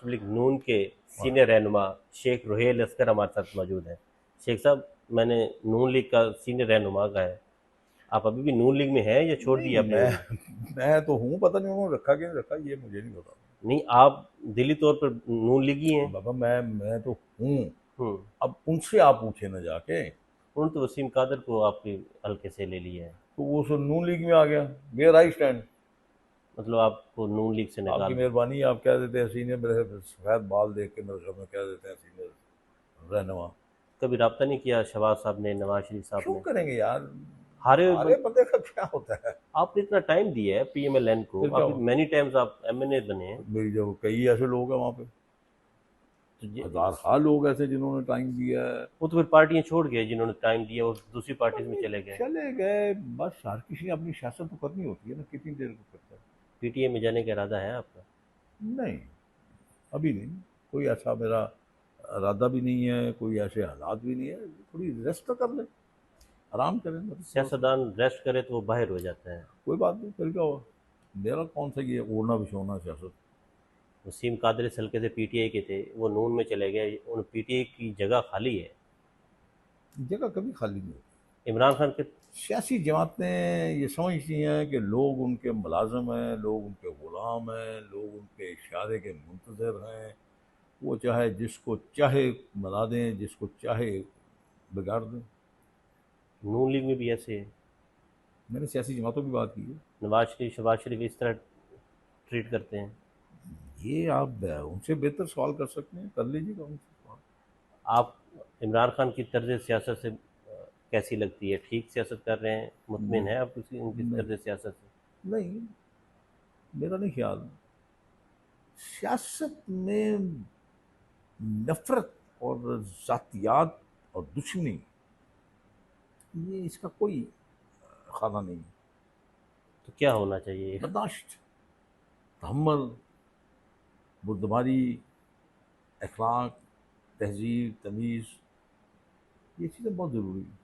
मुस्लिम league नून के senior रहनुमा शेख रुहेल असगर हमारे साथ मौजूद हैं। शेख साहब, मैंने नून लीग का सीनियर रहनुमा का है, आप अभी भी नून लीग में हैं या छोड़ नहीं, दिया आपने नून लीग? मैं तो हूँ, पता नहीं उन्होंने रखा कि नहीं रखा, ये मुझे नहीं पता। नहीं, आप दिली तौर पर नून लीगी हैं। बाबा मैं तो हूँ। हम्म। अब उनसे आप पूछे ना जाके। उन्होंने तो वसीम कादर को आपके हल्के से ले लिया है। तो वो सो नून लीग में आ गया। Where I stand. मतलब आपको नून लीग से आपकी निकाल दिया। मेहरबानी, आप कह देते हैं सीनियर, मेरे सफेद बाल देख के मेरे घर में कह देते हैं सीनियर रहनुमा। कभी रब्ता नहीं किया शहबाज साहब ने, नवाज शरीफ साहब क्यों ने? करेंगे यार। हारे हुए हारे बंदे का क्या होता है। आपने इतना टाइम दिया है पीएमएलएन को, फिर क्या अभी हुआ। मैनी टाइम्स आप एमएनए बने हैं। मेरी जो कई ऐसे लोग हैं वहाँ पे, तो हजार लोग ऐसे जिन्होंने टाइम दिया है। वो तो फिर पार्टियां छोड़ गए जिन्होंने टाइम दिया, और दूसरी पार्टीज में नहीं, चले गए। चले गए। बस हर किसी ने अपनी सियासत तो करनी होती है ना, कितनी देर को करता है। पीटीए में जाने का इरादा है आपका? नहीं, अभी नहीं। कोई ऐसा मेरा इरादा भी नहीं है, कोई ऐसे हालात भी नहीं है। थोड़ी रेस्ट तो कर ले, आराम करें बस थोड़ा सा। सियासतदान रेस्ट करे तो वो बाहर हो जाता है। कोई बात नहीं, फिर क्या हुआ। मेरा कौन सा ये ओढ़ना बिछोना सियासत। वसीम कादर इस हल्के से पीटीआई के थे, वो नून में चले गए, उन पीटीआई की जगह खाली है। जगह कभी खाली नहीं होती। इमरान खान के। सियासी जमातें ये समझती हैं कि लोग उनके मुलाजम हैं, लोग उनके ग़ुलाम हैं, लोग उनके इशारे के मुंतज़र हैं। वो चाहे जिसको चाहे बना दें, जिसको चाहे बिगाड़ दें। नून लीग में भी ऐसे है। मैंने सियासी जमातों की बात की है। नवाज शरीफ शहबाज शरीफ इस तरह ट्रीट करते हैं। ये आप उनसे बेहतर सवाल कर सकते हैं, कर लीजिएगा उनसे सवाल। आप इमरान खान की तर्ज सियासत से कैसी लगती है? ठीक सियासत कर रहे हैं, मुतमिन नहीं, है आप उनकी उनकी नहीं, तर्ज सियासत से? नहीं, मेरा नहीं ख्याल। सियासत में नफरत और ज़ातियात और दुश्मनी, ये इसका कोई खाना नहीं। तो क्या होना चाहिए? बर्दाश्त, तहम्मुल, बुर्दबारी, अखलाक, तहजीब, तमीज़, ये चीज़ें बहुत ज़रूरी हैं।